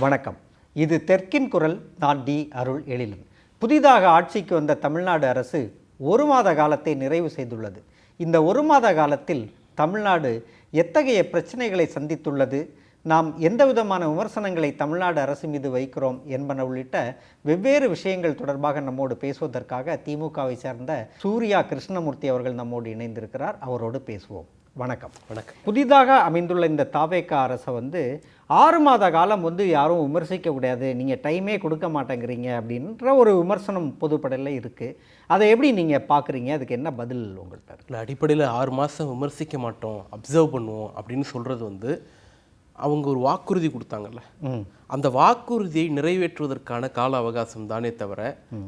வணக்கம். இது தெற்கின் குரல். நான் டி. அருள் எழிலன். புதிதாக ஆட்சிக்கு வந்த தமிழ்நாடு அரசு 1 மாத காலத்தை நிறைவு செய்துள்ளது. இந்த 1 மாத காலத்தில் தமிழ்நாடு எத்தகைய பிரச்சனைகளை சந்தித்துள்ளது, நாம் எந்த விதமான விமர்சனங்களை தமிழ்நாடு அரசு மீது வைக்கிறோம் என்பன உள்ளிட்ட வெவ்வேறு விஷயங்கள் தொடர்பாக நம்மோடு பேசுவதற்காக திமுகவை சேர்ந்த சூர்யா கிருஷ்ணமூர்த்தி அவர்கள் நம்மோடு இணைந்திருக்கிறார். அவரோடு பேசுவோம். வணக்கம். வணக்கம். புதிதாக அமைந்துள்ள இந்த தாவேக அரசை 6 மாத காலம் யாரும் விமர்சிக்க கூடாது, நீங்கள் டைமே கொடுக்க மாட்டேங்கிறீங்க அப்படின்ற ஒரு விமர்சனம் பொதுப்படையில் இருக்குது. அதை எப்படி நீங்கள் பார்க்குறீங்க? அதுக்கு என்ன பதில் உங்கள்கிட்ட? இல்லை, அடிப்படையில் 6 மாதம் விமர்சிக்க மாட்டோம், அப்சர்வ் பண்ணுவோம் அப்படின்னு சொல்கிறது அவங்க ஒரு வாக்குறுதி கொடுத்தாங்கல்ல, அந்த வாக்குறுதியை நிறைவேற்றுவதற்கான கால அவகாசம் தானே தவிர,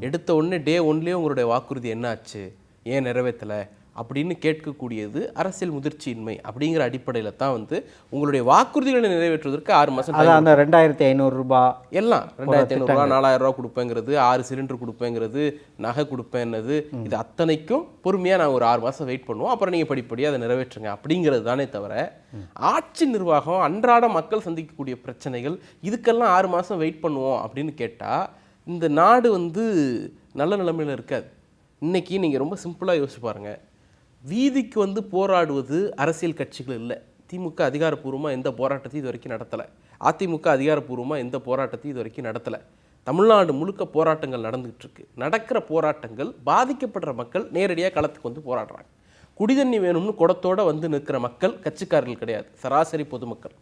எடுத்த உடனே டே 1லேயே உங்களுடைய வாக்குறுதி என்ன ஆச்சு, ஏன் நிறைவேற்றலை அப்படின்னு கேட்கக்கூடியது அரசியல் முதிர்ச்சியின்மை. அப்படிங்கிற அடிப்படையில் தான் உங்களுடைய வாக்குறுதிகளை நிறைவேற்றுவதற்கு 6 மாதம், அந்த 2500 ரூபாய் எல்லாம் 2500 ரூபா 4000 ரூபா கொடுப்பேங்கிறது, 6 சிலிண்டர் கொடுப்பேங்கிறது, நகை கொடுப்பேன்னது, இது அத்தனைக்கும் பொறுமையாக நான் ஒரு 6 மாதம் வெயிட் பண்ணுவோம், அப்புறம் நீங்கள் படிப்படியாக அதை நிறைவேற்றுங்க அப்படிங்கிறது தானே தவிர, ஆட்சி நிர்வாகம் அன்றாட மக்கள் சந்திக்கக்கூடிய பிரச்சனைகள் இதுக்கெல்லாம் 6 மாதம் வெயிட் பண்ணுவோம் அப்படின்னு கேட்டால் இந்த நாடு நல்ல நிலைமையில் இருக்காது. இன்றைக்கி நீங்கள் ரொம்ப சிம்பிளாக யோசிச்சு பாருங்கள். வீதிக்கு போராடுவது அரசியல் கட்சிகள் இல்லை. திமுக அதிகாரப்பூர்வமாக எந்த போராட்டத்தையும் இது வரைக்கும் நடத்தலை. அதிமுக அதிகாரப்பூர்வமாக எந்த போராட்டத்தையும் இது வரைக்கும் நடத்தலை. தமிழ்நாடு முழுக்க போராட்டங்கள் நடந்துகிட்டு இருக்கு. நடக்கிற போராட்டங்கள் பாதிக்கப்படுற மக்கள் நேரடியாக களத்துக்கு போராடுறாங்க. குடிதண்ணி வேணும்னு குடத்தோடு நிற்கிற மக்கள் கட்சிக்காரர்கள் கிடையாது, சராசரி பொதுமக்கள்.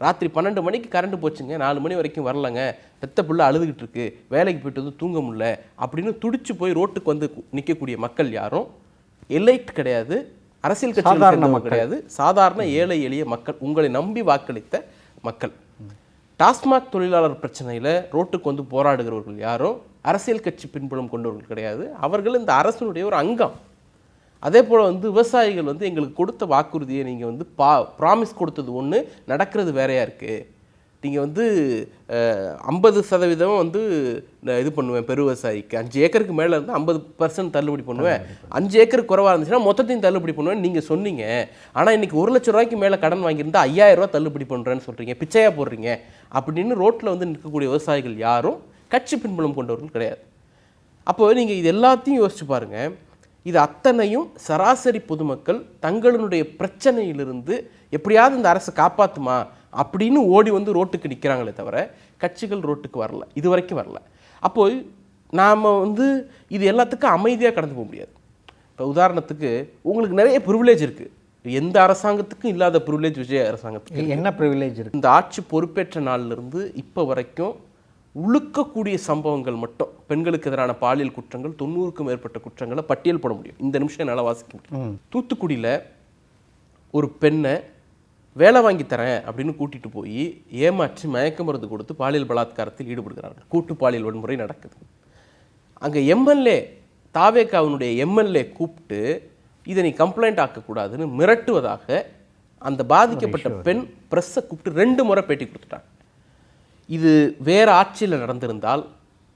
ராத்திரி 12 மணிக்கு கரண்ட் போச்சுங்க, 4 மணி வரைக்கும் வரலங்க, பெத்த பிள்ளை அழுதுகிட்டு இருக்கு, வேலைக்கு போயிட்டு தூங்க முடியல அப்படின்னு துடிச்சு போய் ரோட்டுக்கு நிற்கக்கூடிய மக்கள் யாரும் எலைட் கிடையாது, அரசியல் கட்சி கிடையாது, சாதாரண ஏழை எளிய மக்கள், உங்களை நம்பி வாக்களித்த மக்கள். டாஸ்மாக் தொழிலாளர் பிரச்சனையில் ரோட்டுக்கு போராடுகிறவர்கள் யாரும் அரசியல் கட்சி பின்புலம் கொண்டவர்கள் கிடையாது, அவர்கள் இந்த அரசனுடைய ஒரு அங்கம். அதே போல் விவசாயிகள் எங்களுக்கு கொடுத்த வாக்குறுதியை நீங்கள் ப்ராமிஸ் கொடுத்தது ஒன்று, நடக்கிறது வேறையாக இருக்குது. நீங்கள் 50% இது பண்ணுவேன் பெரு விவசாயிக்கு, 5 ஏக்கருக்கு மேலே இருந்து 50% தள்ளுபடி பண்ணுவேன், 5 ஏக்கருக்கு குறைவாக இருந்துச்சுன்னா மொத்தத்தையும் தள்ளுபடி பண்ணுவேன் நீங்கள் சொன்னீங்க. ஆனால் இன்றைக்கி 1 லட்ச ரூபாய்க்கு மேலே கடன் வாங்கியிருந்தா 5000 ரூபா தள்ளுபடி பண்ணுறேன்னு சொல்கிறீங்க, பிச்சையாக போடுறீங்க அப்படின்னு ரோட்டில் நிற்கக்கூடிய விவசாயிகள் யாரும் கட்சி பின்புலம் கொண்டவர்கள் கிடையாது. அப்போது நீங்கள் இது எல்லாத்தையும் யோசிச்சு பாருங்கள். இது அத்தனையும் சராசரி பொதுமக்கள் தங்களுடைய பிரச்சனையிலிருந்து எப்படியாவது இந்த அரசு காப்பாற்றுமா அப்படின்னு ஓடி ரோட்டுக்கு நிற்கிறாங்களே தவிர கட்சிகள் ரோட்டுக்கு வரல, இது வரைக்கும் வரல. அப்போது நாம் இது எல்லாத்துக்கும் அமைதியாக கடந்து போக முடியாது. இப்போ உதாரணத்துக்கு உங்களுக்கு நிறைய ப்ரிவிலேஜ் இருக்குது, எந்த அரசாங்கத்துக்கும் இல்லாத ப்ரிவிலேஜ் விஜய் அரசாங்கத்துக்கு. என்ன ப்ரிவிலேஜ் இருக்குது? இந்த ஆட்சி பொறுப்பேற்ற நாளிலிருந்து இப்போ வரைக்கும் உழுக்கக்கூடிய சம்பவங்கள் மட்டும், பெண்களுக்கு எதிரான பாலியல் குற்றங்கள் 90க்கும் மேற்பட்ட குற்றங்களை பட்டியல் போட முடியும். இந்த நிமிஷம் என்னால் வாசிக்க முடியும். தூத்துக்குடியில் ஒரு பெண்ணை வேலை வாங்கி தரேன் அப்படின்னு கூட்டிகிட்டு போய் ஏமாற்றி மயக்க மருந்து கொடுத்து பாலியல் பலாத்காரத்தில் ஈடுபடுகிறார்கள். கூட்டு பாலியல் வன்முறை நடக்குது. அங்கே எம்எல்ஏ, தாவேகாவினுடைய எம்எல்ஏ கூப்பிட்டு இதை நீ கம்ப்ளைண்ட் ஆக்கக்கூடாதுன்னு மிரட்டுவதாக அந்த பாதிக்கப்பட்ட பெண் ப்ரெஸ்ஸை கூப்பிட்டு 2 முறை பேட்டி கொடுத்துட்டாங்க. இது வேறு ஆட்சியில் நடந்திருந்தால்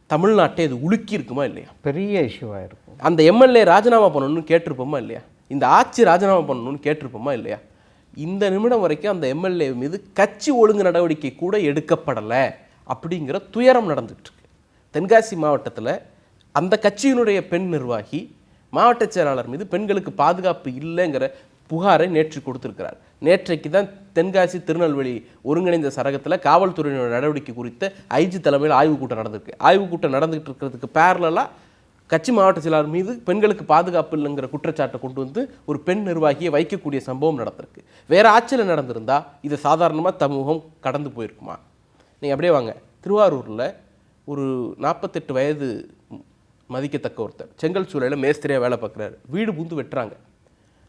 தமிழ்நாட்டை இது உலுக்கி இருக்குமா இல்லையா? பெரிய இஷ்யூவாக இருக்கும். அந்த எம்எல்ஏ ராஜினாமா பண்ணணும்னு கேட்டிருப்போமா இல்லையா? இந்த ஆட்சி ராஜினாமா பண்ணணும்னு கேட்டிருப்போமா இல்லையா? இந்த நிமிடம் வரைக்கும் அந்த எம்எல்ஏ மீது கட்சி ஒழுங்கு நடவடிக்கை கூட எடுக்கப்படலை அப்படிங்கிற துயரம் நடந்துகிட்டு இருக்கு. தென்காசி மாவட்டத்தில் அந்த கட்சியினுடைய பெண் நிர்வாகி மாவட்ட செயலாளர் மீது பெண்களுக்கு பாதுகாப்பு இல்லைங்கிற புகாரை நேற்று கொடுத்திருக்கிறார். நேற்றைக்கு தான் தென்காசி திருநெல்வேலி ஒருங்கிணைந்த சரகத்தில் காவல்துறையினுடைய நடவடிக்கை குறித்த ஐஜி தலைமையில் ஆய்வுக் கூட்டம் நடந்திருக்கு. ஆய்வுக் கூட்டம் நடந்துகிட்டு இருக்கிறதுக்கு பேரலாக கட்சி மாவட்ட செயலாளர் மீது பெண்களுக்கு பாதுகாப்பு இல்லைங்கிற குற்றச்சாட்டை கொண்டு ஒரு பெண் நிர்வாகியை வைக்கக்கூடிய சம்பவம் நடந்திருக்கு. வேறு ஆட்சியில் நடந்திருந்தா இதை சாதாரணமாக சமூகம் கடந்து போயிருக்குமா? நீங்கள் அப்படியே வாங்க, திருவாரூரில் ஒரு 48 வயது மதிக்கத்தக்க ஒருத்தர் செங்கல் சூளையில் மேஸ்திரியாக வேலை பார்க்குறாரு. வீடு பூந்து வெட்டுறாங்க.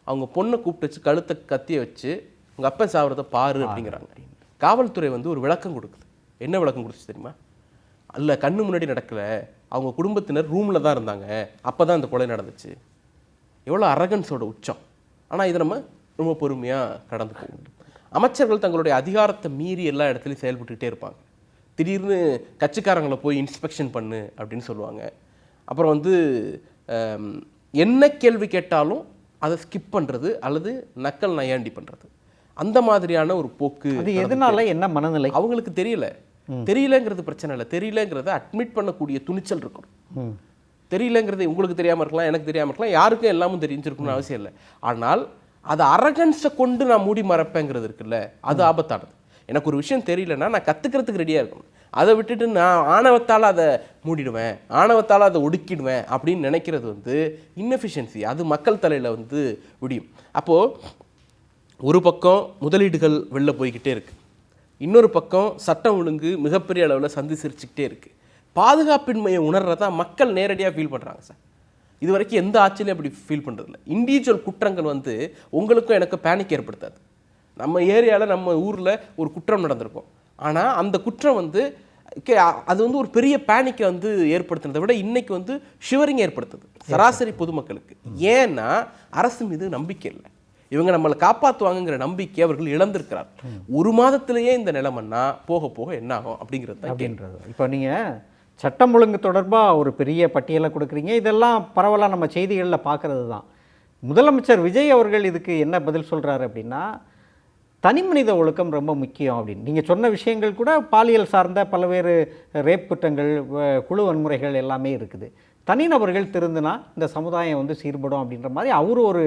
அவங்க பொண்ணை கூப்பிட்டு வச்சு கழுத்தை கத்தியை வச்சு உங்கள் அப்பா சாவறதை பாரு அப்படிங்கிறாங்க. காவல்துறை ஒரு விளக்கம் கொடுக்குது. என்ன விளக்கம் கொடுத்துச்சு தெரியுமா? அல்ல, கண்ணு முன்னாடி நடக்கலை, அவங்க குடும்பத்தினர் ரூமில் தான் இருந்தாங்க, அப்போ தான் இந்த கொலை நடந்துச்சு. எவ்வளோ அரகன்ஸோட உச்சம். ஆனால் இதை நம்ம ரொம்ப பொறுமையாக கடந்து போகணும். அமைச்சர்கள் தங்களுடைய அதிகாரத்தை மீறி எல்லா இடத்துலையும் செயல்பட்டுக்கிட்டே இருப்பாங்க. திடீர்னு கட்சிக்காரங்களை போய் இன்ஸ்பெக்ஷன் பண்ணு அப்படின்னு சொல்லுவாங்க. அப்புறம் என்ன கேள்வி கேட்டாலும் அதை ஸ்கிப் பண்ணுறது அல்லது நக்கல் நையாண்டி பண்ணுறது, அந்த மாதிரியான ஒரு போக்கு. அது எதனால, என்ன மனநிலை அவங்களுக்கு தெரியல. தெரியலங்கிறது பிரச்சனை இல்லை, தெரியலங்கிறத அட்மிட் பண்ணக்கூடிய துணிச்சல் இருக்கணும். தெரியலங்கிறது உங்களுக்கு தெரியாமல் இருக்கலாம், எனக்கு தெரியாமல் இருக்கலாம், யாருக்கும் எல்லாமும் தெரிஞ்சிருக்கணும்னு அவசியம் இல்லை. ஆனால் அதை அரகன்ஸை கொண்டு நான் மூடி மறைப்பேங்கிறது இருக்குல்ல, அது ஆபத்தானது. எனக்கு ஒரு விஷயம் தெரியலன்னா நான் கற்றுக்கிறதுக்கு ரெடியாக இருக்கணும். அதை விட்டுட்டு நான் ஆணவத்தால் அதை மூடிடுவேன், ஆணவத்தால் அதை ஒடுக்கிடுவேன் அப்படின்னு நினைக்கிறது வந்து இன்னெஃபிஷியன்சி. அது மக்கள் தலையில் வந்து விடியும். அப்போது ஒரு பக்கம் முதலீடுகள் வெளில போய்கிட்டே இருக்குது, இன்னொரு பக்கம் சட்டம் ஒழுங்கு மிகப்பெரிய அளவில் சந்தி சிரிச்சுக்கிட்டே இருக்குது. பாதுகாப்பின்மையை உணர்றதா மக்கள் நேரடியாக ஃபீல் பண்ணுறாங்க சார். இது வரைக்கும் எந்த ஆட்சியிலையும் அப்படி ஃபீல் பண்ணுறதில்ல. இண்டிவிஜுவல் குற்றங்கள் வந்து உங்களுக்கும் எனக்கு பேனிக் ஏற்படுத்தாது. நம்ம ஏரியாவில் நம்ம ஊரில் ஒரு குற்றம் நடந்திருக்கும், ஆனால் அந்த குற்றம் வந்து அது வந்து ஒரு பெரிய பேனிக்கை வந்து ஏற்படுத்துனதை விட இன்னைக்கு வந்து ஷிவரிங் ஏற்படுத்துது சராசரி பொதுமக்களுக்கு. ஏன்னா அரசு மீது நம்பிக்கை இல்லை, இவங்க நம்மளை காப்பாற்றுவாங்கங்கிற நம்பிக்கை அவர்கள் இழந்திருக்கிறார். ஒரு மாதத்திலேயே இந்த நிலைமைன்னா போக போக என்ன ஆகும் அப்படிங்கிறது. இப்போ நீங்கள் சட்டம் ஒழுங்கு தொடர்பாக ஒரு பெரிய பட்டியலை கொடுக்குறீங்க, இதெல்லாம் பரவலாக நம்ம செய்திகளில் பார்க்குறது தான். முதலமைச்சர் விஜய் அவர்கள் இதுக்கு என்ன பதில் சொல்கிறாரு அப்படின்னா, தனிமனித ஒழுக்கம் ரொம்ப முக்கியம் அப்படின்னு. நீங்கள் சொன்ன விஷயங்கள் கூட பாலியல் சார்ந்த பல்வேறு ரேப் குற்றங்கள், குழு வன்முறைகள் எல்லாமே இருக்குது. தனிநபர்கள் திருந்தினா இந்த சமுதாயம் வந்து சீர்படும் அப்படின்ற மாதிரி அவரு ஒரு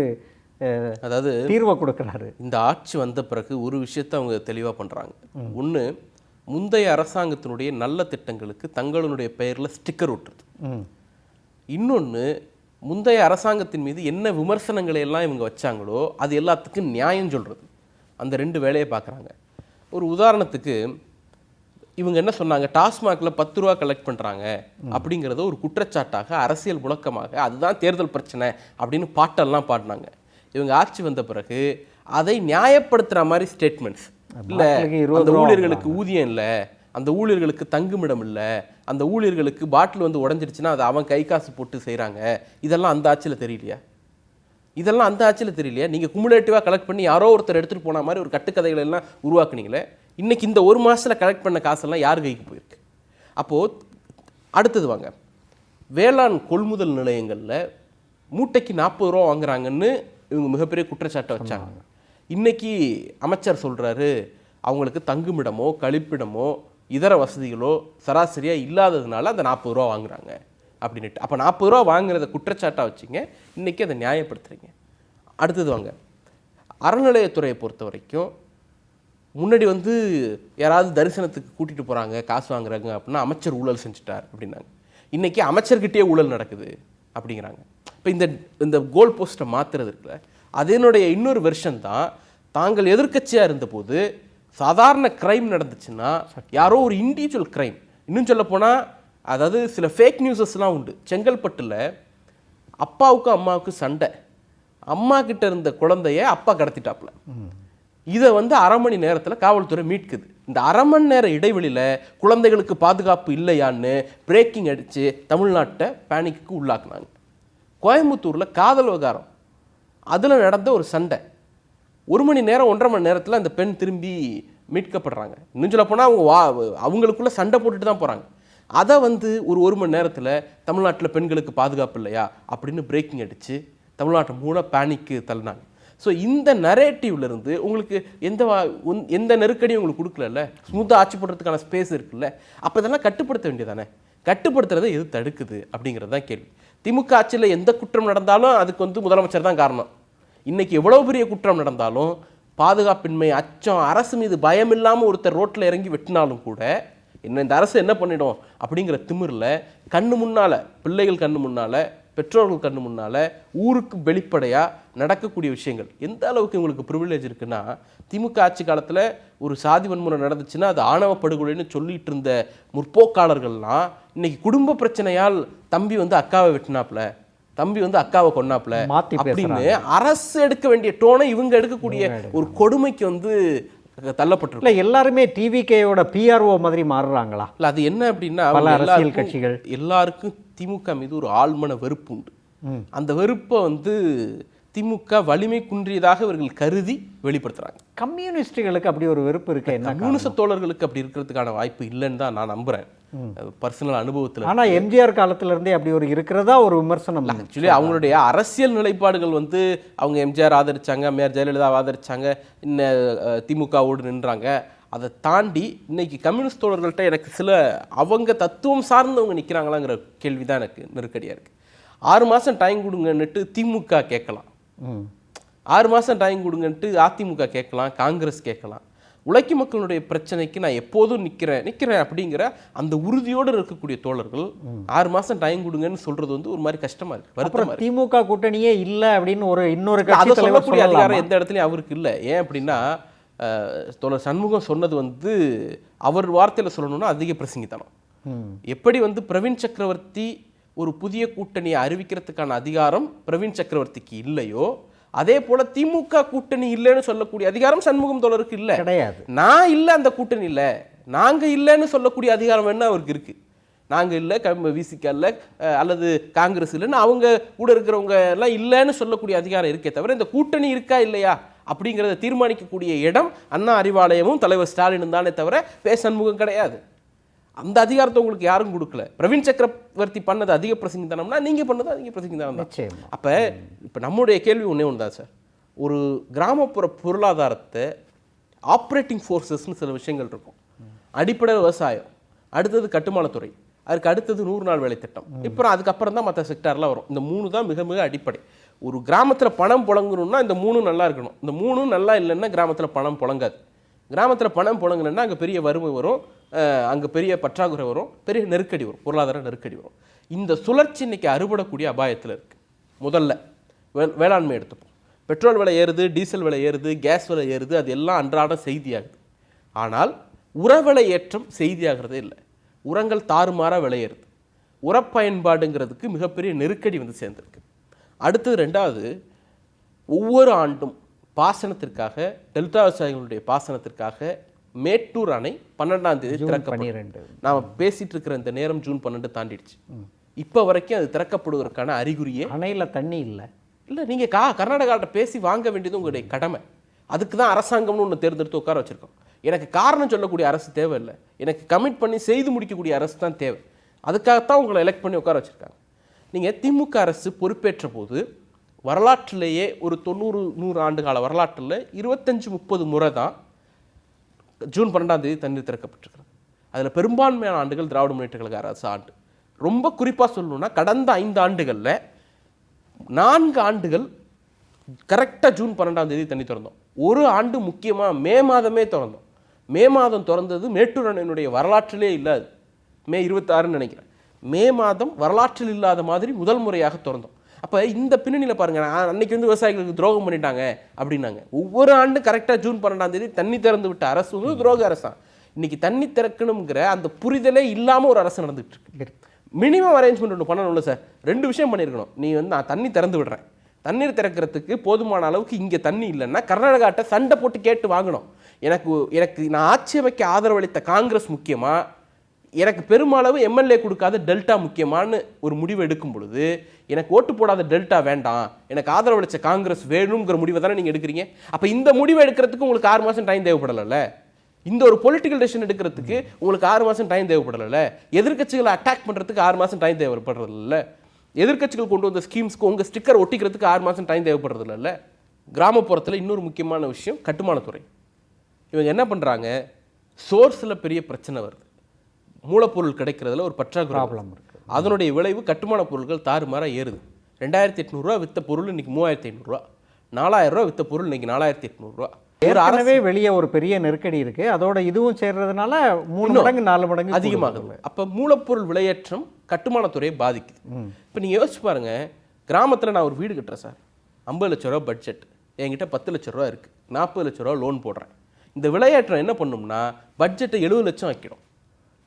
அதாவது தீர்வை கொடுக்குறாரு. இந்த ஆட்சி வந்த பிறகு ஒரு விஷயத்தை அவங்க தெளிவாக பண்ணுறாங்க. ஒன்று, முந்தைய அரசாங்கத்தினுடைய நல்ல திட்டங்களுக்கு தங்களுடைய பெயரில் ஸ்டிக்கர் ஒட்டுறது. இன்னொன்று, முந்தைய அரசாங்கத்தின் மீது என்ன விமர்சனங்களை எல்லாம் இவங்க வச்சாங்களோ அது எல்லாத்துக்கும் நியாயம் சொல்கிறது. அந்த ரெண்டு வேலையை பார்க்குறாங்க. ஒரு உதாரணத்துக்கு இவங்க என்ன சொன்னாங்க, டாஸ்மாகில் 10 ரூபா கலெக்ட் பண்ணுறாங்க அப்படிங்கிறத ஒரு குற்றச்சாட்டாக, அரசியல் முழக்கமாக, அதுதான் தேர்தல் பிரச்சனை அப்படின்னு பாட்டெல்லாம் பாடினாங்க. இவங்க ஆட்சி வந்த பிறகு அதை நியாயப்படுத்துகிற மாதிரி ஸ்டேட்மெண்ட்ஸ் இல்லை, அந்த ஊழியர்களுக்கு ஊதியம் இல்லை, அந்த ஊழியர்களுக்கு தங்குமிடம் இல்லை, அந்த ஊழியர்களுக்கு பாட்டில் வந்து உடஞ்சிடுச்சுன்னா அதை அவன் கை காசு போட்டு செய்கிறாங்க, இதெல்லாம் அந்த ஆட்சியில் தெரியலையா? இதெல்லாம் அந்த ஆட்சியில் தெரியலையா? நீங்கள் குமுலேட்டிவாக கலெக்ட் பண்ணி யாரோ ஒருத்தர் எடுத்துகிட்டு போன மாதிரி ஒரு கட்டுக்கதைகளை எல்லாம் உருவாக்குனீங்களே. இன்றைக்கி இந்த ஒரு மாதத்தில் கலெக்ட் பண்ண காசெல்லாம் யார் கைக்கு போயிருக்கு? அப்போது அடுத்தது வாங்க, வேளாண் கொள்முதல் நிலையங்களில் மூட்டைக்கு 40 ரூபா வாங்குறாங்கன்னு இவங்க மிகப்பெரிய குற்றச்சாட்டை வச்சாங்க. இன்றைக்கி அமைச்சர் சொல்கிறாரு, அவங்களுக்கு தங்குமிடமோ கழிப்பிடமோ இதர வசதிகளோ சராசரியாக இல்லாததுனால அந்த 40 ரூபா வாங்குறாங்க அப்படின்ட்டு. அப்போ 40 ரூபா வாங்குறத குற்றச்சாட்டாக வச்சிங்க, இன்றைக்கி அதை நியாயப்படுத்துகிறீங்க. அடுத்தது வாங்க, அறநிலையத்துறையை பொறுத்த வரைக்கும் முன்னாடி வந்து யாராவது தரிசனத்துக்கு கூட்டிகிட்டு போகிறாங்க, காசு வாங்குறாங்க அப்படின்னா அமைச்சர் ஊழல் செஞ்சுட்டார் அப்படின்னாங்க. இன்றைக்கி அமைச்சர்கிட்டயே ஊழல் நடக்குது அப்படிங்கிறாங்க. இப்போ இந்த கோல் போஸ்ட்டை மாற்றுறது இருக்குல்ல, அதனுடைய இன்னொரு வெர்ஷன் தான், தாங்கள் எதிர்க்கட்சியாக இருந்தபோது சாதாரண க்ரைம் நடந்துச்சுன்னா யாரோ ஒரு இண்டிவிஜுவல் க்ரைம், இன்னும் சொல்ல போனால் அதாவது சில ஃபேக் நியூஸஸ்லாம் உண்டு. செங்கல்பட்டில் அப்பாவுக்கும் அம்மாவுக்கும் சண்டை, அம்மா கிட்ட இருந்த குழந்தைய அப்பா கடத்திட்டாப்புல. இதை வந்து அரை மணி நேரத்தில் காவல்துறை மீட்குது. இந்த அரை மணி நேர இடைவெளியில் குழந்தைகளுக்கு பாதுகாப்பு இல்லையான்னு பிரேக்கிங் அடித்து தமிழ்நாட்டை பேனிக்கு உள்ளாக்குனாங்க. கோயம்புத்தூரில் காதல் விவகாரம், அதில் நடந்த ஒரு சண்டை, 1 மணி நேரம் 1.5 மணி நேரத்தில் அந்த பெண் திரும்பி மீட்கப்படுறாங்க. இன்னும் சொல்ல போனால் அவங்களுக்குள்ளே சண்டை போட்டுட்டு தான் போகிறாங்க. அதை வந்து ஒரு 1 மணி நேரத்தில் தமிழ்நாட்டில் பெண்களுக்கு பாதுகாப்பு இல்லையா அப்படின்னு பிரேக்கிங் அடித்து தமிழ்நாட்டை மூட பேனிக்கு தள்ளினாங்க. ஸோ இந்த நரேட்டிவ்லேருந்து உங்களுக்கு எந்த நெருக்கடியும் உங்களுக்கு கொடுக்கல, ஸ்மூத்தாக ஆட்சி போடுறதுக்கான ஸ்பேஸ் இருக்குல்ல. அப்போ இதெல்லாம் கட்டுப்படுத்த வேண்டியதானே? கட்டுப்படுத்துறதை எது தடுக்குது அப்படிங்கிறது தான் கேள்வி. திமுக ஆட்சியில் எந்த குற்றம் நடந்தாலும் அதுக்கு வந்து முதலமைச்சர் தான் காரணம். இன்றைக்கி எவ்வளோ பெரிய குற்றம் நடந்தாலும் பாதுகாப்பின்மை, அச்சம், அரசு மீது பயம் இல்லாமல் ஒருத்தர் ரோட்டில் இறங்கி வெட்டினாலும் கூட இந்த அரசு என்ன பண்ணிடும் அப்படிங்கிற திமிரில் கண்ணு முன்னால், பிள்ளைகள் கண்ணு முன்னால், பெற்றோர்கள் கண்ணு முன்னால், ஊருக்கு வெளிப்படையாக நடக்கக்கூடிய விஷயங்கள் எந்த அளவுக்கு உங்களுக்கு ப்ரிவிலேஜ் இருக்குன்னா, திமுக ஆட்சி காலத்தில் ஒரு சாதி வன்முறை நடந்துச்சுன்னா அது ஆணவ படுகொலைன்னு சொல்லிட்டு இருந்த முற்போக்காளர்கள்லாம் இன்னைக்கு குடும்ப பிரச்சனையால் தம்பி வந்து அக்காவை வெட்டினாப்புல, தம்பி வந்து அக்காவை கொன்னாப்புல அப்படின்னு அரசு எடுக்க வேண்டிய டோனை இவங்க எடுக்கக்கூடிய ஒரு கொடுமைக்கு வந்து தள்ளப்பட்டிருக்கல. எல்லாருமே டிவிகேயோட பிஆர்ஓ மாதிரி மாறுறாங்களா? இல்லை, அது என்ன அப்படின்னா பல அரசியல் கட்சிகள் எல்லாருக்கும் திமுக மீது ஒரு ஆழ்மன வெறுப்பு உண்டு. அந்த வெறுப்பை வந்து திமுக வலிமை குன்றியதாக இவர்கள் கருதி வெளிப்படுத்துறாங்க. கம்யூனிஸ்டுகளுக்கு அப்படி ஒரு வெறுப்பு இருக்கு. கம்யூனிஸ்ட் தோழர்களுக்கு அப்படி இருக்கிறதுக்கான வாய்ப்பு இல்லைன்னு தான் நான் நம்புறேன், பர்சனல் அனுபவத்தில். ஆனால் எம்ஜிஆர் காலத்துல இருந்தே அப்படி ஒரு இருக்கிறதா ஒரு விமர்சனம். ஆக்சுவலி அவங்களுடைய அரசியல் நிலைப்பாடுகள் வந்து அவங்க எம்ஜிஆர் ஆதரிச்சாங்க, அம்மையார் ஜெயலலிதா ஆதரிச்சாங்க, இன்னும் திமுகவோடு நின்றாங்க. அதை தாண்டி இன்னைக்கு கம்யூனிஸ்ட் தோழர்கள்ட்ட எனக்கு சில அவங்க தத்துவம் சார்ந்தவங்க நிற்கிறாங்களாங்கிற கேள்வி தான் எனக்கு நெருக்கடியாக இருக்குது. 6 மாதம் டைம் கொடுங்கன்னுட்டு திமுக கேட்கலாம், 6 மாதம் டைம் கொடுங்கன்ட்டு அதிமுக கேட்கலாம், காங்கிரஸ் கேட்கலாம். உழைக்கும் மக்களுடைய பிரச்சனைக்கு நான் எப்போதும் நிற்கிறேன் அப்படிங்கிற அந்த உறுதியோடு இருக்கக்கூடிய தோழர்கள் 6 மாதம் டைம் கொடுங்கன்னு சொல்றது வந்து ஒரு மாதிரி கஷ்டமா இருக்கு, வருத்தமா இருக்கு. திமுக கூட்டணியே இல்லை அப்படின்னு இன்னொரு அதை சொல்லக்கூடிய அதிகாரம் எந்த இடத்துலையும் அவருக்கு இல்லை. ஏன் அப்படின்னா தோழர் சண்முகம் சொன்னது வந்து அவர் வார்த்தையில் சொல்லணும்னா அதிக பிரசங்கித்தனம். எப்படி வந்து பிரவீன் சக்கரவர்த்தி ஒரு புதிய கூட்டணியை அறிவிக்கிறதுக்கான அதிகாரம் பிரவீன் சக்கரவர்த்திக்கு இல்லையோ, அதே போல திமுக கூட்டணி இல்லைன்னு சொல்லக்கூடிய அதிகாரம் சண்முகம் தோழருக்கு இல்லை, கிடையாது. நான் இல்லை அந்த கூட்டணி இல்லை, நாங்க இல்லைன்னு சொல்லக்கூடிய அதிகாரம் வேணா அவருக்கு இருக்கு. நாங்க இல்லை, விசிக இல்லை அல்லது காங்கிரஸ் இல்லைன்னு அவங்க கூட இருக்கிறவங்க எல்லாம் இல்லைன்னு சொல்லக்கூடிய அதிகாரம் இருக்கே தவிர இந்த கூட்டணி இருக்கா இல்லையா அப்படிங்கிறத தீர்மானிக்கக்கூடிய இடம் அண்ணா அறிவாலயமும் தலைவர் ஸ்டாலினும் தானே தவிர சண்முகம் கிடையாது. அந்த அதிகாரத்தை உங்களுக்கு யாரும் கொடுக்கல. பிரவீன் சக்கரவர்த்தி பண்ணது அதிக பிரசங்கித்தனம்னா நீங்க பண்ணது அதிக பிரசங்கித்தனம் தான். அப்ப இப்ப நம்முடைய கேள்வி ஒண்ணே ஒன்று தான் சார். ஒரு கிராமப்புற பொருளாதாரத்தை ஆப்ரேட்டிங் ஃபோர்ஸஸ்னு சில விஷயங்கள் இருக்கும். அடிப்படை விவசாயம், அடுத்தது கட்டுமானத்துறை, அதுக்கு அடுத்தது 100 நாள் வேலை திட்டம், இப்போ அதுக்கப்புறம் தான் மற்ற செக்டார்லாம் வரும். இந்த 3 தான் மிக மிக அடிப்படை. ஒரு கிராமத்தில் பணம் புழங்கணும்னா இந்த 3 நல்லா இருக்கணும். இந்த 3 நல்லா இல்லைன்னா கிராமத்தில் பணம் புழங்காது. கிராமத்தில் பணம் புழங்கணுன்னா அங்கே பெரிய வறுமை வரும், அங்கே பெரிய பற்றாக்குறை வரும், பெரிய நெருக்கடி வரும், பொருளாதார நெருக்கடி வரும். இந்த சுழற்சி இன்னைக்கு அறுபடக்கூடிய அபாயத்தில் இருக்குது. முதல்ல வேளாண்மை எடுத்துப்போம். பெட்ரோல் விலை ஏறுது, டீசல் விலை ஏறுது, கேஸ் விலை ஏறுது, அது எல்லாம் அன்றாட செய்தியாகுது. ஆனால் உரவிலை ஏற்றம் செய்தியாகிறதே இல்லை. உரங்கள் தாறுமாறாக விலை ஏறுது. உரப்பயன்பாடுங்கிறதுக்கு மிகப்பெரிய நெருக்கடி வந்து சேர்ந்துருக்கு. அடுத்தது 2வது, ஒவ்வொரு ஆண்டும் பாசனத்திற்காக டெல்டா விவசாயிகளுடைய பாசனத்திற்காக மேட்டூர் அணை 12ஆம் தேதி திறக்கப்படும். நாம் பேசிட்டு இருக்கிற இந்த நேரம் ஜூன் 12 தாண்டிடுச்சு. இப்போ வரைக்கும் அது திறக்கப்படுவதற்கான அறிகுறியே அணையில் தண்ணி இல்லை. நீங்கள் கர்நாடகாட்ட பேசி வாங்க வேண்டியது உங்களுடைய கடமை. அதுக்கு தான் அரசாங்கம்னு ஒன்று தேர்ந்தெடுத்து உட்கார வச்சிருக்கோம். எனக்கு காரணம் சொல்லக்கூடிய அரசு தேவையில்லை, எனக்கு கமிட் பண்ணி செய்து முடிக்கக்கூடிய அரசு தான் தேவை. அதுக்காகத்தான் உங்களை எலெக்ட் பண்ணி உட்கார வச்சுருக்காங்க. நீங்கள் திமுக அரசு பொறுப்பேற்ற போது வரலாற்றிலேயே ஒரு 90-100 ஆண்டு கால வரலாற்றில் 25-30 முறை தான் ஜூன் 12ஆம் தேதி தண்ணீர் திறக்கப்பட்டிருக்கிறது. அதில் பெரும்பான்மையான ஆண்டுகள் திராவிட முன்னேற்ற கழக அரசு ஆண்டு. ரொம்ப குறிப்பாக சொல்லணும்னா கடந்த 5 ஆண்டுகளில் 4 ஆண்டுகள் கரெக்டாக ஜூன் 12ஆம் தேதி தண்ணி திறந்தோம். ஒரு ஆண்டு முக்கியமாக மே மாதமே திறந்தோம். மே மாதம் திறந்தது மேட்டூர் அணையினுடைய வரலாற்றிலே இல்லாது. மே 26ன்னு நினைக்கிறேன். மே மாதம் வரலாற்றில் இல்லாத மாதிரி முதல் முறையாக திறந்தோம். அப்போ இந்த பின்னணியில் பாருங்கள், அன்னைக்கு வந்து விவசாயிகளுக்கு துரோகம் பண்ணிட்டாங்க அப்படின்னாங்க. ஒவ்வொரு ஆண்டு கரெக்டாக ஜூன் 12ஆம் தேதி தண்ணி திறந்து விட்ட அரசு வந்து துரோக அரசு தான். இன்னைக்கு தண்ணி திறக்கணுங்கிற அந்த புரிதலே இல்லாமல் ஒரு அரசு நடந்துகிட்டு இருக்கு. மினிமம் அரேஞ்ச்மெண்ட் ஒன்று பண்ணணும்ல சார். 2 விஷயம் பண்ணியிருக்கணும். நீ வந்து நான் தண்ணி திறந்து விடுறேன், தண்ணீர் திறக்கிறதுக்கு போதுமான அளவுக்கு இங்கே தண்ணி இல்லைன்னா கர்நாடகாட்ட சண்டை போட்டு கேட்டு வாங்கணும். எனக்கு நான் ஆட்சி அமைக்க ஆதரவளித்த காங்கிரஸ் முக்கியமா, எனக்கு பெருமளவு எம்எல்ஏ கொடுக்காத டெல்டா முக்கியமானு ஒரு முடிவு எடுக்கும் பொழுது எனக்கு ஓட்டு போடாத டெல்டா வேண்டாம், எனக்கு ஆதரவளித்த காங்கிரஸ் வேணுங்கிற முடிவை தானே நீங்கள் எடுக்கிறீங்க. அப்போ இந்த முடிவை எடுக்கிறதுக்கு உங்களுக்கு 6 மாதம் டைம் தேவைப்படலை. இந்த ஒரு பொலிட்டிக்கல் டெசிஷன் எடுக்கிறதுக்கு உங்களுக்கு 6 மாதம் டைம் தேவைப்படலை. எதிர்க்கட்சிகளை அட்டாக் பண்ணுறதுக்கு 6 மாதம் டைம் தேவைப்படுறதில்ல. எதிர்க்கட்சிகள் கொண்டு வந்த ஸ்கீம்ஸ்க்கு உங்கள் ஸ்டிக்கர் ஒட்டிக்கிறதுக்கு 6 மாதம் டைம் தேவைப்படுறதில்ல. கிராமப்புறத்தில் இன்னொரு முக்கியமான விஷயம் கட்டுமானத்துறை. இவங்க என்ன பண்ணுறாங்க, சோர்ஸில் பெரிய பிரச்சனை வருது, மூலப்பொருள் கிடைக்கிறதுல ஒரு பற்றாக்குறை ப்ராப்ளம் இருக்குது. அதனுடைய விளைவு கட்டுமான பொருட்கள் தாறுமாறாக ஏறுது. 2800 ரூபா விற்ற பொருள் இன்னைக்கு 3500 ரூபா, 4000 ரூபா விற்ற பொருள் இன்னைக்கு 4800 ரூபா. ஏற்கனவே வெளியே ஒரு பெரிய நெருக்கடி இருக்குது. அதோட இதுவும் சேர்றதுனால 3 மடங்கு 4 மடங்கு அதிகமாகுது. அப்போ மூலப்பொருள் விலையேற்றம் கட்டுமானத்துறையை பாதிக்குது. இப்போ நீங்கள் யோசிச்சு பாருங்க, கிராமத்தில் நான் ஒரு வீடு கட்டுறேன் சார், 50 லட்ச ரூபா பட்ஜெட், என்கிட்ட 10 லட்ச ரூபா இருக்குது, 40 லட்ச ரூபா லோன் போடுறேன். இந்த விலையேற்றம் என்ன பண்ணும்னா பட்ஜெட்டை 70 லட்சம் ஆக்கிடும்.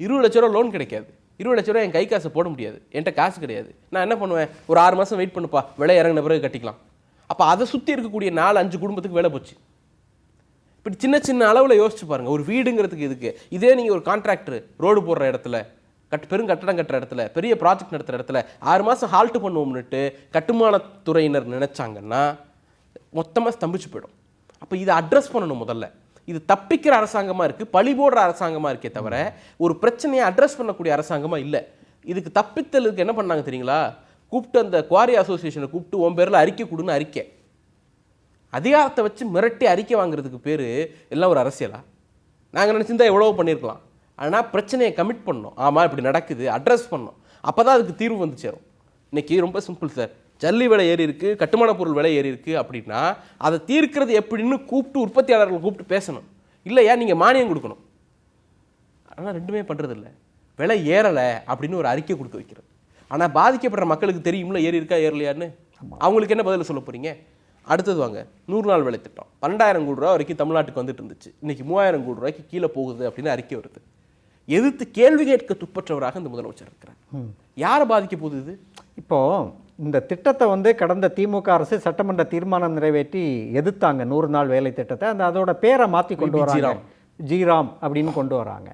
20 லட்ச ரூபா லோன் கிடைக்காது, 20 லட்ச ரூபா என் கை காசை போட முடியாது, என்கிட்ட காசு கிடையாது. நான் என்ன பண்ணுவேன், ஒரு 6 மாதம் வெயிட் பண்ணுப்பா, விலை இறங்கின பிறகு கட்டிக்கலாம். அப்போ அதை சுற்றி இருக்கக்கூடிய 4-5 குடும்பத்துக்கு வேலை போச்சு. இப்படி சின்ன சின்ன அளவில் யோசிச்சு பாருங்கள். ஒரு வீடுங்கிறதுக்கு இதுக்கு இதே நீங்கள் ஒரு கான்ட்ராக்டர் ரோடு போடுற இடத்துல, பெரும் கட்டடம் கட்டுற இடத்துல, பெரிய ப்ராஜெக்ட் நடத்துகிற இடத்துல 6 மாதம் ஹால்ட்டு பண்ணுவோம்னுட்டு கட்டுமானத்துறையினர் நினச்சாங்கன்னா மொத்தமாக ஸ்தம்பிச்சு போயிடும். அப்போ இதை அட்ரஸ் பண்ணணும். முதல்ல இது தப்பிக்கிற அரசாங்கமாக இருக்குது, பழி போடுற அரசாங்கமாக இருக்கே தவிர ஒரு பிரச்சனையை அட்ரஸ் பண்ணக்கூடிய அரசாங்கமாக இல்லை. இதுக்கு தப்பித்தலுக்கு என்ன பண்ணாங்க தெரியுங்களா, கூப்பிட்டு அந்த குவாரி அசோசியேஷனை கூப்பிட்டு உன் பேரில் அறிக்கை கொடுன்னு அறிக்கை, அதிகாரத்தை வச்சு மிரட்டி அறிக்கை வாங்குறதுக்கு பேர் எல்லாம் ஒரு அரசியலா? நாங்கள் நினச்சிருந்தா எவ்வளோ பண்ணியிருக்கலாம். ஆனால் பிரச்சனையை கமிட் பண்ணோம். ஆமாம் இப்படி நடக்குது, அட்ரஸ் பண்ணோம். அப்போ தான் அதுக்கு தீர்வு வந்து சேரும். இன்றைக்கி ரொம்ப சிம்பிள் சார். ஜல்லி விலை ஏறி இருக்குது, கட்டுமான பொருள் விலை ஏறி இருக்குது அப்படின்னா அதை தீர்க்கிறது எப்படின்னு கூப்பிட்டு உற்பத்தியாளர்கள் கூப்பிட்டு பேசணும். இல்லையா நீங்கள் மானியம் கொடுக்கணும். ஆனால் ரெண்டுமே பண்ணுறதில்ல. விலை ஏறலை அப்படின்னு ஒரு அறிக்கை கொடுக்க வைக்கிறது. ஆனால் பாதிக்கப்படுற மக்களுக்கு தெரியும்ல ஏறி இருக்கா ஏறலையான்னு. அவங்களுக்கு என்ன பதில் சொல்ல போகிறீங்க? அடுத்தது வாங்க, 100 நாள் வேலை திட்டம் 12,000 கோடி ரூபா வரைக்கும் தமிழ்நாட்டுக்கு வந்துட்டு இருந்துச்சு. இன்றைக்கி 3000 கோடி ரூபாய்க்கு கீழே போகுது அப்படின்னு அறிக்கை வருது. எதிர்த்து கேள்வி கேட்க துப்பற்றவராக இந்த முதலமைச்சர் இருக்கிறார். யாரை பாதிக்க போகுது இது? இப்போது இந்த திட்டத்தை வந்து கடந்த திமுக அரசு சட்டமன்ற தீர்மானம் நிறைவேற்றி எதிர்த்தாங்க. 100 நாள் வேலை திட்டத்தை. அதோட பேரை மாற்றி கொண்டு வராங்க, ஜிராம் அப்படின்னு கொண்டு வராங்க.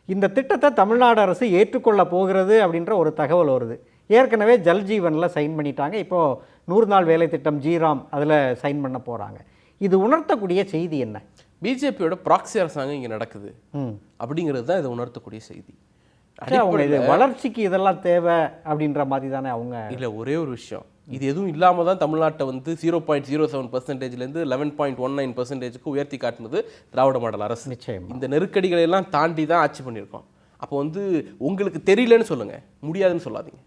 இந்த திட்டத்தை தமிழ்நாடு அரசு ஏற்றுக்கொள்ள போகிறது அப்படின்ற ஒரு தகவல் வருது. ஏற்கனவே ஜல்ஜீவனில் சைன் பண்ணிட்டாங்க. இப்போது 100 நாள் வேலை திட்டம் ஜிராம் அதில் சைன் பண்ண போகிறாங்க. இது உணர்த்தக்கூடிய செய்தி என்ன? பிஜேபியோட ப்ராக்சி அரசாங்கம் இங்கே நடக்குது அப்படிங்கிறது தான் இதை உணர்த்தக்கூடிய செய்தி. அவங்க இது வளர்ச்சிக்கு இதெல்லாம் தேவை அப்படின்ற மாதிரி தானே அவங்க. இல்லை, ஒரே ஒரு விஷயம், இது எதுவும் இல்லாமல் தான் தமிழ்நாட்டை வந்து 0.07%லேருந்து 11.19%க்கு உயர்த்தி காட்டினது திராவிட மாடல் அரசு. நிச்சயம் இந்த நெருக்கடிகளை எல்லாம் தாண்டி தான் ஆட்சி பண்ணியிருக்கோம். அப்போ வந்து உங்களுக்கு தெரியலன்னு சொல்லுங்கள், முடியாதுன்னு சொல்லாதீங்க.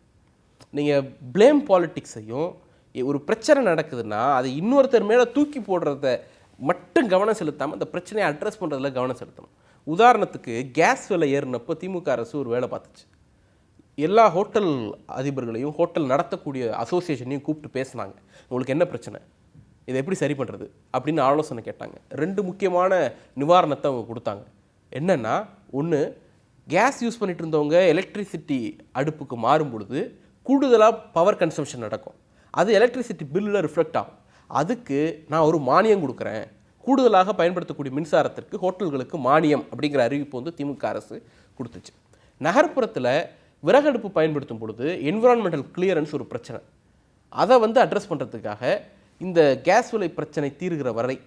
நீங்கள் ப்ளேம் பாலிட்டிக்ஸையும் ஒரு பிரச்சனை நடக்குதுன்னா அதை இன்னொருத்தர் மேலே தூக்கி போடுறத மட்டும் கவனம் செலுத்தாமல் அந்த பிரச்சனையை அட்ரஸ் பண்ணுறதுல கவனம் செலுத்தணும். உதாரணத்துக்கு கேஸ் விலை ஏறினப்போ திமுக அரசு ஒரு வேலை பார்த்துச்சு. எல்லா ஹோட்டல் அதிபர்களையும் ஹோட்டல் நடத்தக்கூடிய அசோசியேஷனையும் கூப்பிட்டு பேசினாங்க. உங்களுக்கு என்ன பிரச்சனை, இதை எப்படி சரி பண்ணுறது அப்படின்னு ஆலோசனை கேட்டாங்க. 2 முக்கியமான நிவாரணத்தை அவங்க கொடுத்தாங்க. என்னென்னா, ஒன்று, கேஸ் யூஸ் பண்ணிட்டு இருந்தவங்க எலக்ட்ரிசிட்டி அடுப்புக்கு மாறும் பொழுது கூடுதலாக பவர் கன்சம்ஷன் நடக்கும். அது எலக்ட்ரிசிட்டி பில்லில் ரிஃப்ளெக்ட் ஆகும். அதுக்கு நான் ஒரு மானியம் கொடுக்குறேன். கூடுதலாக பயன்படுத்தக்கூடிய மின்சாரத்திற்கு ஹோட்டல்களுக்கு மானியம் அப்படிங்கிற அறிவிப்பு வந்து திமுக அரசு கொடுத்துச்சு. நகர்ப்புறத்தில் விறகடுப்பு பயன்படுத்தும் பொழுது என்விரான்மெண்டல் கிளியரன்ஸ் ஒரு பிரச்சனை. அதை வந்து அட்ரஸ் பண்ணுறதுக்காக இந்த கேஸ் விலை பிரச்சனை தீர்கிற வரை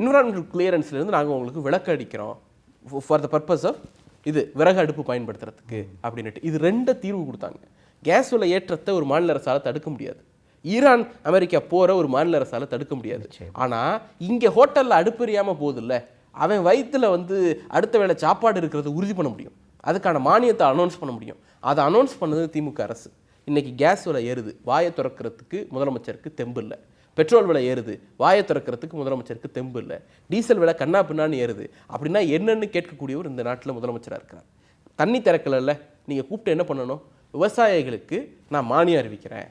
என்விரான்மெண்டல் கிளியரன்ஸ்லேருந்து நாங்கள் உங்களுக்கு விளக்கு அடிக்கிறோம் ஃபார் த பர்பஸ் ஆஃப் இது விறகு அடுப்பு பயன்படுத்துறதுக்கு அப்படின்ட்டு. இது 2 தீர்வு கொடுத்தாங்க. கேஸ் விலை ஏற்றத்தை ஒரு மாநில அரசால் தடுக்க முடியாது. ஈரான் அமெரிக்கா போகிற ஒரு மாநில அரசால் தடுக்க முடியாது. ஆனால் இங்கே ஹோட்டலில் அடுப்பெரியாமல் போதில்ல, அவன் வயிற்றில் வந்து அடுத்த வேளை சாப்பாடு இருக்கிறத உறுதி பண்ண முடியும். அதுக்கான மானியத்தை அனௌன்ஸ் பண்ண முடியும். அதை அனௌன்ஸ் பண்ணது திமுக அரசு. இன்றைக்கி கேஸ் விலை ஏறுது, வாயை திறக்கிறதுக்கு முதலமைச்சருக்கு தெம்பு இல்லை. பெட்ரோல் விலை ஏறுது, வாயை திறக்கிறதுக்கு முதலமைச்சருக்கு தெம்பு இல்லை. டீசல் விலை கண்ணா பின்னான்னு ஏறுது. அப்படின்னா என்னன்னு கேட்கக்கூடியவர் இந்த நாட்டில் முதலமைச்சராக இருக்கிறார். தண்ணி திறக்கலைல்ல, நீங்கள் கூப்பிட்டு என்ன பண்ணணும்? விவசாயிகளுக்கு நான் மானியம் அறிவிக்கிறேன்.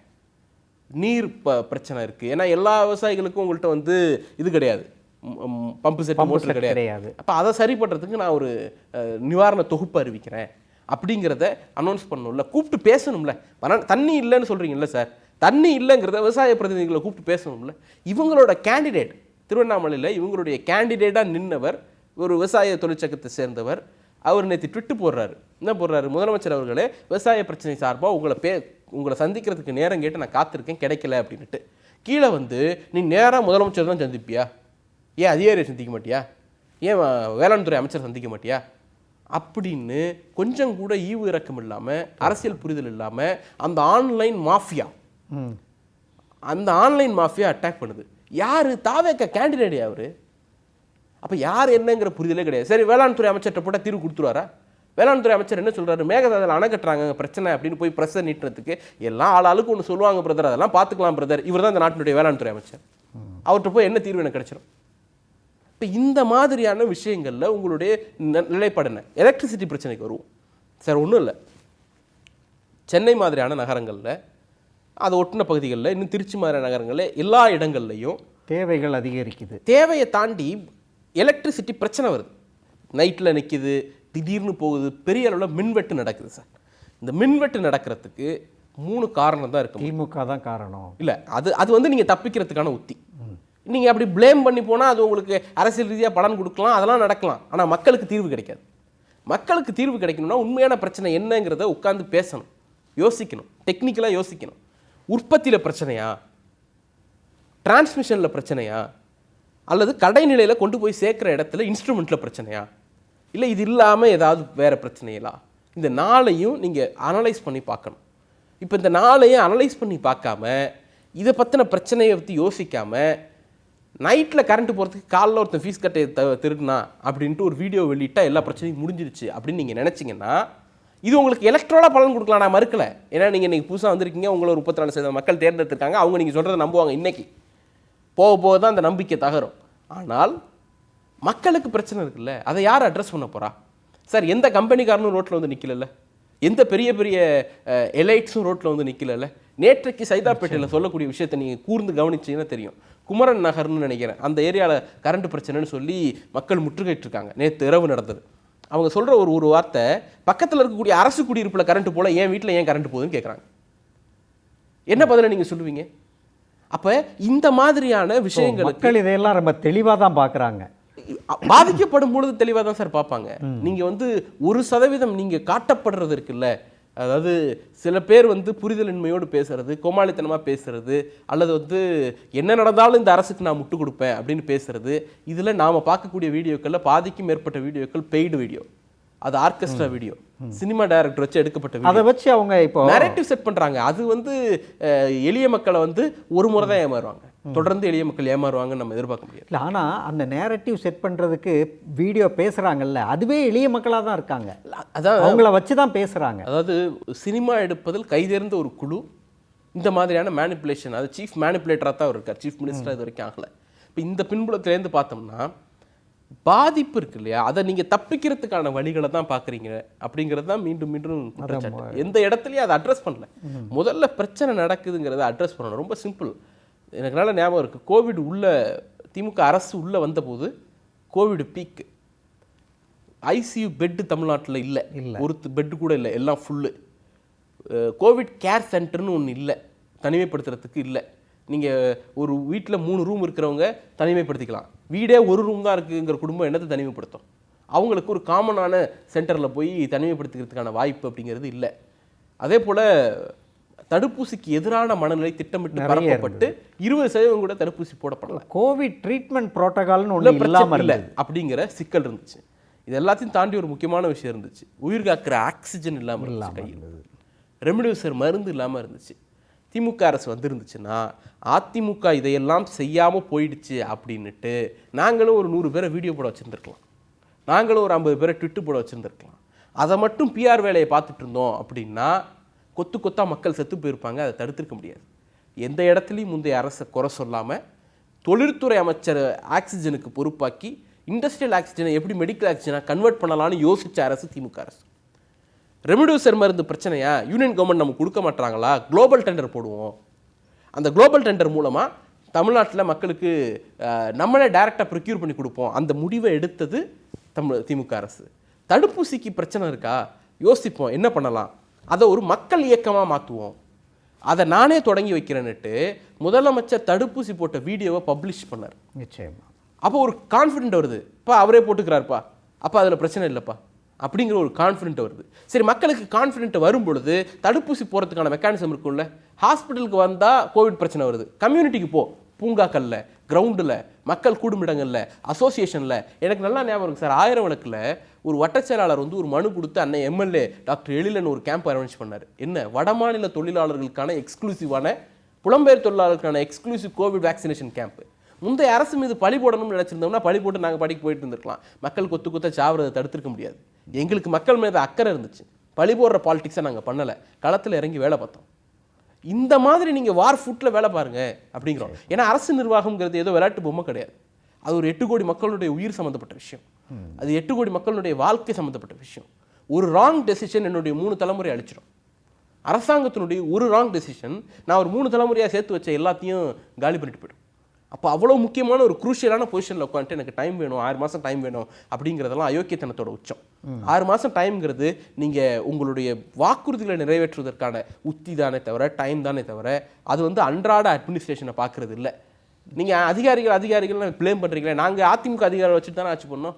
நீர் பிரச்சனை இருக்குது. ஏன்னா எல்லா விவசாயிகளுக்கும் உங்கள்கிட்ட வந்து இது கிடையாது, பம்பு செட் மோட்டர் கிடையாது. அப்போ அதை சரி பண்ணுறதுக்கு நான் ஒரு நிவாரண தொகுப்பு அறிவிக்கிறேன் அப்படிங்கிறத அனௌன்ஸ் பண்ணணும்ல, கூப்பிட்டு பேசணும்ல. தண்ணி இல்லைன்னு சொல்கிறீங்கல்ல சார், தண்ணி இல்லைங்கிறத விவசாய பிரதிநிதிகளை கூப்பிட்டு பேசணும்ல. இவங்களோட கேண்டிடேட் திருவண்ணாமலையில் இவங்களுடைய கேண்டிடேட்டாக நின்றவர் ஒரு விவசாய தொழிற்சங்கத்தை சேர்ந்தவர். அவர் நேற்று ட்விட்டு போடுறாரு. என்ன போடுறாரு? முதலமைச்சர் அவர்களே, விவசாய பிரச்சனை சார்பாக உங்களை சந்திக்கிறதுக்கு நேரம் கேட்டு நான் காத்திருக்கேன், கிடைக்கல அப்படின்ட்டு. கீழே வந்து நீ நேராக முதலமைச்சர் தான் சந்திப்பியா? ஏன் அதிகாரியை சந்திக்க மாட்டியா? ஏன் வேளாண் துறை அமைச்சர் சந்திக்க மாட்டியா? அப்படின்னு கொஞ்சம் கூட ஈவு இறக்கம் இல்லாமல், அரசியல் புரிதல் இல்லாமல் அந்த ஆன்லைன் மாஃபியா அட்டாக் பண்ணுது. யார்? தாவேக கேண்டிடேட் அவர். அப்போ யார் என்னங்கிற புரிதலே கிடையாது. சரி, வேளாண் துறை அமைச்சர்கிட்ட போட்டால் தீர்வு கொடுத்துருவாரா? வேளாண் துறை அமைச்சர் என்ன சொல்கிறாரு? மேகதாதுல அணை கட்டுறாங்க, பிரச்சனை அப்படின்னு போய் ப்ரெஸ்ஸை நீட்டுறதுக்கு எல்லாம் ஆளாளுக்கு ஒன்று சொல்லுவாங்க பிரதர், அதெல்லாம் பார்த்துக்கலாம் பிரதர். இவர் தான் இந்த நாட்டினுடைய வேளாண் துறை அமைச்சர். அவர்கிட்ட போய் என்ன தீர்வு எனக்கு கிடைச்சிடும்? இப்போ இந்த மாதிரியான விஷயங்களில் உங்களுடைய நிலைப்பாடு என்ன? எலக்ட்ரிசிட்டி பிரச்சனைக்கு வருவோம் சார். ஒன்றும் இல்லை, சென்னை மாதிரியான நகரங்களில், அதை ஒட்டின பகுதிகளில், இன்னும் திருச்சி மாதிரியான நகரங்களில் எல்லா இடங்கள்லையும் தேவைகள் அதிகரிக்குது. தேவையை தாண்டி எலக்ட்ரிசிட்டி பிரச்சனை வருது. நைட்டில் நிற்கிது, திடீர்னு போகுது, பெரிய அளவில் மின்வெட்டு நடக்குது சார். இந்த மின்வெட்டு நடக்கிறதுக்கு 3 காரணம் தான் இருக்குது. திமுக தான் காரணம் இல்லை, அது வந்து நீங்கள் தப்பிக்கிறதுக்கான உத்தி. நீங்கள் அப்படி ப்ளேம் பண்ணி போனால் அது உங்களுக்கு அரசியல் ரீதியாக பலன் கொடுக்கலாம், அதெல்லாம் நடக்கலாம். ஆனால் மக்களுக்கு தீர்வு கிடைக்காது. மக்களுக்கு தீர்வு கிடைக்கணும்னா உண்மையான பிரச்சனை என்னங்கிறத உட்காந்து பேசணும், யோசிக்கணும், டெக்னிக்கலாக யோசிக்கணும். உற்பத்தியில் பிரச்சனையா, டிரான்ஸ்மிஷனில் பிரச்சனையா, அல்லது கடைநிலையில் கொண்டு போய் சேர்க்குற இடத்துல இன்ஸ்ட்ருமெண்ட்டில் பிரச்சனையா, இல்லை இது இல்லாமல் ஏதாவது வேறு பிரச்சனைகளா? இந்த 4ஐயும் நீங்கள் அனலைஸ் பண்ணி பார்க்கணும். இப்போ இந்த 4ஐயும் அனலைஸ் பண்ணி பார்க்காம, இதை பற்றின பிரச்சனையை பற்றி யோசிக்காமல் நைட்டில் கரண்ட் போகிறதுக்கு காலைல ஒருத்தன் ஃபீஸ் கட்டை திருடுனா அப்படின்ட்டு ஒரு வீடியோ வெளியிட்டால் எல்லா பிரச்சனையும் முடிஞ்சிருச்சு அப்படின்னு நீங்கள் நினச்சிங்கன்னா இது உங்களுக்கு எலக்ட்ரலாக பலன் கொடுக்கலாம். நான் மறுக்கலை. ஏன்னா நீங்கள் இன்றைக்கி புதுசாக வந்திருக்கீங்க, உங்களை ஒரு 34% மக்கள் தேர்ந்தெடுத்திருக்காங்க, அவங்க நீங்கள் சொல்கிறத நம்புவாங்க. இன்றைக்கி போக போக தான் அந்த நம்பிக்கை தகரும். ஆனால் மக்களுக்கு பிரச்சனை இருக்குல்ல, அதை யார் அட்ரஸ் பண்ண போகிறா? சார், எந்த கம்பெனிக்காரனும் ரோட்டில் வந்து நிற்கல, எந்த பெரிய பெரிய எலைட்ஸும் ரோட்டில் வந்து நிற்கல. நேற்றைக்கு சைதாப்பேட்டையில் சொல்லக்கூடிய விஷயத்தை நீங்கள் கூர்ந்து கவனிச்சிங்கன்னா தெரியும். குமரன் நகர்னு நினைக்கிறேன், அந்த ஏரியாவில் கரண்ட் பிரச்சனைன்னு சொல்லி மக்கள் முற்றுகையிட்டிருக்காங்க. நேற்று இரவு நடந்தது. அவங்க சொல்கிற ஒரு வார்த்தை, பக்கத்தில் இருக்கக்கூடிய அரசு குடியிருப்பில் கரண்ட் போல என் வீட்டில் ஏன் கரண்ட் போகுதுன்னு கேட்குறாங்க. என்ன பதிலை நீங்கள் சொல்லுவீங்க? அப்போ இந்த மாதிரியான விஷயங்கள் மக்கள் இதையெல்லாம் ரொம்ப தெளிவாக தான் பார்க்குறாங்க. பாதிக்கப்படும் பொழுது தெளிவாக தான் சார் பார்ப்பாங்க. நீங்கள் வந்து 1% நீங்கள் காட்டப்படுறது இருக்குல்ல, அதாவது சில பேர் வந்து புரிதலின்மையோடு பேசுறது, கோமாளித்தனமாக பேசுறது, அல்லது வந்து என்ன நடந்தாலும் இந்த அரசுக்கு நான் முட்டு கொடுப்பேன் அப்படின்னு பேசுறது, இதில் நாம் பார்க்கக்கூடிய வீடியோக்களில் பாதிக்கும் மேற்பட்ட வீடியோக்கள் பெய்டு வீடியோ, அது ஆர்கெஸ்ட்ரா வீடியோ, சினிமா டைரக்டர் வச்சு எடுக்கப்பட்ட வீடியோ. அதை வச்சு அவங்க இப்போ நரேட்டிவ் செட் பண்ணுறாங்க. அது வந்து எளிய மக்களை வந்து ஒரு முறை தான் ஏமாறுவாங்க, தொடர்ந்து எளிய மக்கள் ஏமாறுவாங்கன்னு நம்ம எதிர்பார்க்க முடியாது. இல்லை, ஆனால் அந்த நேரட்டிவ் செட் பண்ணுறதுக்கு வீடியோ பேசுகிறாங்கல்ல, அதுவே எளிய மக்களாக தான் இருக்காங்க. அதான் அவங்கள வச்சு தான் பேசுகிறாங்க. அதாவது சினிமா எடுப்பதில் கைதேர்ந்த ஒரு குழு இந்த மாதிரியான மேனிப்புலேஷன், அது சீஃப் மேனிப்புலேட்டராக தான் இருக்கார். சீஃப் மினிஸ்டர் இது வரைக்கும் ஆகலை. இப்போ இந்த பின்புலத்திலேருந்து பார்த்தோம்னா பாதிப்பு இருக்கு இல்லையா, அதை நீங்கள் தப்பிக்கிறதுக்கான வழிகளை தான் பார்க்குறீங்க அப்படிங்கிறது தான் மீண்டும் மீண்டும் குற்றச்சாட்டு. எந்த இடத்துலையும் அதை அட்ரஸ் பண்ணல. முதல்ல பிரச்சனை நடக்குதுங்கிறத அட்ரஸ் பண்ணணும். ரொம்ப சிம்பிள். எனக்கு நல்ல ஞாபகம் இருக்குது, கோவிட் உள்ள திமுக அரசு உள்ளே வந்தபோது கோவிட் பீக்கு, ஐசியூ பெட்டு தமிழ்நாட்டில் இல்லை, ஒரு பெட்டு கூட இல்லை, எல்லாம் ஃபுல்லு. கோவிட் கேர் சென்டர்னு ஒன்று இல்லை, தனிமைப்படுத்துறதுக்கு இல்லை. நீங்கள் ஒரு வீட்டில் 3 ரூம் இருக்கிறவங்க தனிமைப்படுத்திக்கலாம். வீடே ஒரு ரூம் தான் இருக்குங்கிற குடும்பம் என்னத்தை தனிமைப்படுத்தும்? அவங்களுக்கு ஒரு காமனான சென்டரில் போய் தனிமைப்படுத்திக்கிறதுக்கான வாய்ப்பு அப்படிங்கிறது இல்லை. அதே போல் தடுப்பூசிக்கு எதிரான மனநிலை திட்டமிட்டு பரப்பப்பட்டு 20% கூட தடுப்பூசி போடப்படலாம். கோவிட் ட்ரீட்மெண்ட் புரோட்டோகால்னு ஒன்று இல்லாமல் இல்லை அப்படிங்கிற சிக்கல் இருந்துச்சு. இது எல்லாத்தையும் தாண்டி ஒரு முக்கியமான விஷயம் இருந்துச்சு. உயிர் காக்கிற ஆக்சிஜன் இல்லாமல் இருந்துச்சு, கையில் ரெம்டெசிவிர் மருந்து இல்லாமல் இருந்துச்சு. திமுக அரசு வந்துருந்துச்சுன்னா அதிமுக இதையெல்லாம் செய்யாமல் போயிடுச்சு அப்படின்னுட்டு நாங்களும் ஒரு 100 பேரை வீடியோ போட வச்சுருந்துருக்கலாம், நாங்களும் ஒரு 50 பேரை ட்விட்டு போட வச்சுருந்துருக்கலாம். அதை மட்டும் பிஆர் வேலையை பார்த்துட்டு இருந்தோம் அப்படின்னா கொத்து கொத்தா மக்கள் செத்து போயிருப்பாங்க. அதை தடுத்திருக்க முடியாது. எந்த இடத்துலையும் முந்தைய அரசை குறை சொல்லாமல் தொழில்துறை அமைச்சர் ஆக்சிஜனுக்கு பொறுப்பாக்கி இண்டஸ்ட்ரியல் ஆக்சிஜனை எப்படி மெடிக்கல் ஆக்சிஜனாக கன்வெர்ட் பண்ணலான்னு யோசித்த அரசு திமுக அரசு. ரெம்டெசிவிர் மருந்து பிரச்சனையா, யூனியன் கவர்மெண்ட் நமக்கு கொடுக்க மாட்டாங்களா, குளோபல் டெண்டர் போடுவோம். அந்த குளோபல் டெண்டர் மூலமாக தமிழ்நாட்டில் மக்களுக்கு நம்மளே டைரெக்டாக ப்ரொக்யூர் பண்ணி கொடுப்போம். அந்த முடிவை எடுத்தது திமுக அரசு. தடுப்பூசிக்கு பிரச்சனை இருக்கா, யோசிப்போம் என்ன பண்ணலாம், அதை ஒரு மக்கள் இயக்கமாக மாற்றுவோம், அதை நானே தொடங்கி வைக்கிறேன்னுட்டு முதலமைச்சர் தடுப்பூசி போட்ட வீடியோவை பப்ளிஷ் பண்ணார். நிச்சயமா. அப்போ ஒரு கான்ஃபிடென்ட் வருது, அப்பா அவரே போட்டுக்கிறாருப்பா, அப்போ அதில் பிரச்சனை இல்லைப்பா அப்படிங்கிற ஒரு கான்ஃபிடென்ட் வருது. சரி, மக்களுக்கு கான்ஃபிடென்ட் வரும் பொழுது தடுப்பூசி போகிறதுக்கான மெக்கானிசம் இருக்கும்ல. ஹாஸ்பிட்டலுக்கு வந்தால் கோவிட் பிரச்சனை வருது, கம்யூனிட்டிக்கு போ, பூங்காக்களில், கிரவுண்டில், மக்கள் கூடுமிடங்களில், அசோசியேஷனில். எனக்கு நல்லா ஞாபகம் இருக்குது சார், 1000 விளக்கில் ஒரு வட்டச்செயலாளர் வந்து ஒரு மனு கொடுத்து அன்னை எம்எல்ஏ டாக்டர் எழிலன் ஒரு கேம்ப் அரேஞ்ச் பண்ணார். என்ன, வடமாநில தொழிலாளர்களுக்கான எக்ஸ்க்ளூசிவான, புலம்பெயர் தொழிலாளர்களுக்கான எக்ஸ்க்ளூசிவ் கோவிட் வேக்சினேஷன் கேம்ப். முந்தைய அரசு மீது பழி போடணும்னு நினச்சிருந்தோம்னா பழி போட்டு நாங்கள் படிக்க போயிட்டு இருந்திருக்கலாம். மக்கள் கொத்து கொத்த சாவறதை தடுத்திருக்க முடியாது. எங்களுக்கு மக்கள் மீது அக்கறை இருந்துச்சு, பழி போடுற பாலிடிக்ஸை நாங்கள் பண்ணலை, களத்தில் இறங்கி வேலை பார்த்தோம். இந்த மாதிரி நீங்கள் வார் ஃபுட்டில் வேலை பாருங்கள் அப்படிங்கிறோம். ஏன்னா அரசு நிர்வாகம்ங்கிறது ஏதோ விளையாட்டு பொம்மை கிடையாது. அது ஒரு 8 கோடி மக்களுடைய உயிர் சம்மந்தப்பட்ட விஷயம், அது 8 கோடி மக்களுடைய வாழ்க்கை சம்மந்தப்பட்ட விஷயம். ஒரு ராங் டெசிஷன் என்னுடைய 3 தலைமுறை அழிச்சிடும். அரசாங்கத்தினுடைய ஒரு ராங் டெசிஷன் நான் ஒரு 3 தலைமுறையாக சேர்த்து வச்ச எல்லாத்தையும் காலி பண்ணிட்டு போய்டும். அப்போ அவ்வளோ முக்கியமான ஒரு குரூஷியலான பொசிஷனில் உட்காந்துட்டு எனக்கு டைம் வேணும், 6 மாதம் டைம் வேணும் அப்படிங்கிறதெல்லாம் அயோக்கியத்தனத்தோட உச்சம். 6 மாதம் டைம்ங்கிறது நீங்கள் உங்களுடைய வாக்குறுதிகளை நிறைவேற்றுவதற்கான உத்தி தானே தவிர, டைம் தானே தவிர, அது வந்து அன்றாட அட்மினிஸ்ட்ரேஷனை பார்க்குறது இல்லை. நீங்கள் அதிகாரிகள் ப்ளேம் பண்ணுறீங்களே, நாங்கள் அதிமுக அதிகாரிகள் வச்சுட்டு தானே ஆட்சி பண்ணோம்.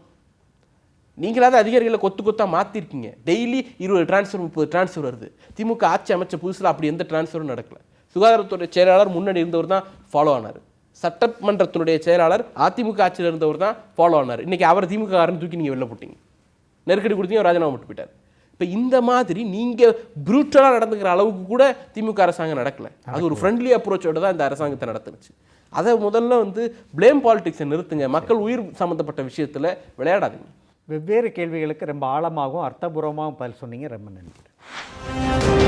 நீங்களாவது அதிகாரிகளை கொத்தாக மாற்றிருக்கீங்க. டெய்லி 20 டிரான்ஸ்ஃபர் 30 டிரான்ஸ்ஃபர் வருது. திமுக ஆட்சி அமைச்ச புதுசில் அப்படி எந்த டிரான்ஸ்ஃபரும் நடக்கலை. சுகாதாரத்துறை செயலாளர் முன்னாடி இருந்தவர் தான் ஃபாலோ ஆனார், சட்டமன்றத்தினுடைய செயலாளர் அதிமுக ஆட்சியில் இருந்தவர் தான் ஃபாலோ ஆனார். இன்றைக்கி அவர் திமுக காரன் தூக்கி நீங்கள் வெளில போட்டீங்க, நெருக்கடி கொடுத்தீங்க, ராஜினாமா விட்டு போயிட்டார். இப்போ இந்த மாதிரி நீங்கள் ப்ரூட்டலாக நடந்துக்கிற அளவுக்கு கூட திமுக அரசாங்கம் நடக்கலை. அது ஒரு ஃப்ரெண்ட்லி அப்ரோச்சோடு தான் இந்த அரசாங்கத்தை நடத்துனுச்சு. அதை முதல்ல ப்ளேம் பாலிடிக்ஸை நிறுத்துங்க. மக்கள் உயிர் சம்மந்தப்பட்ட விஷயத்தில் விளையாடாதீங்க. வெவ்வேறு கேள்விகளுக்கு ரொம்ப ஆழமாகவும் அர்த்தபூர்வமாகவும் பதில் சொன்னீங்க. ரொம்ப நன்றி.